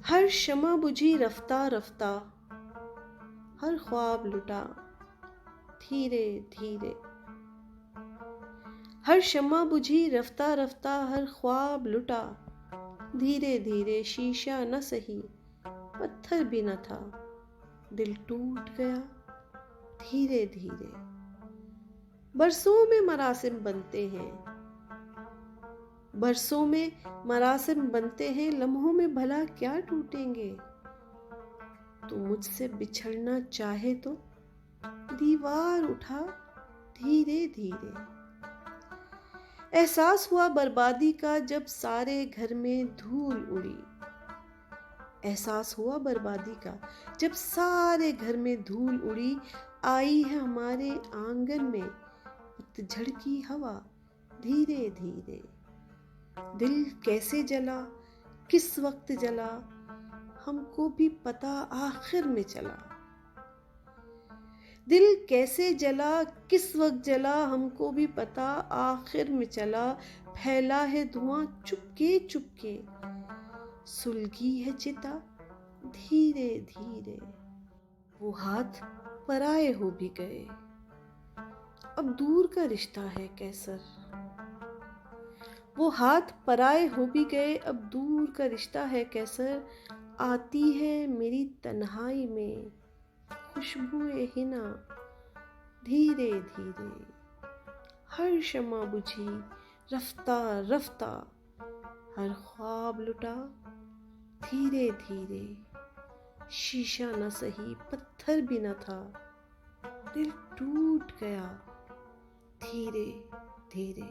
हर शमा बुझी रफ्ता रफ्ता, हर ख्वाब लुटा धीरे धीरे। हर शमा बुझी रफ्ता रफ्ता, हर ख्वाब लुटा धीरे धीरे। शीशा न सही पत्थर भी न था, दिल टूट गया धीरे धीरे। बरसों में मरासिम बनते हैं, बरसों में मरासिम बनते हैं, लम्हों में भला क्या टूटेंगे। तू मुझसे बिछड़ना चाहे तो दीवार उठा धीरे धीरे। एहसास हुआ बर्बादी का जब सारे घर में धूल उड़ी। एहसास हुआ बर्बादी का जब सारे घर में धूल उड़ी। आई है हमारे आंगन में पतझड़ की हवा धीरे धीरे। दिल कैसे जला किस वक्त जला, हमको भी पता आखिर में चला। दिल कैसे जला किस वक्त जला, हमको भी पता आखिर में चला। फैला है धुआं चुपके चुपके, सुलगी है चिता धीरे धीरे। वो हाथ पराए हो भी गए, अब दूर का रिश्ता है कैसर। वो हाथ पराए हो भी गए, अब दूर का रिश्ता है कैसर। आती है मेरी तन्हाई में खुशबुए हिना धीरे धीरे। हर शमा बुझी रफ्ता रफ्ता, हर ख्वाब लुटा धीरे धीरे। शीशा न सही पत्थर भी न था, दिल टूट गया धीरे धीरे।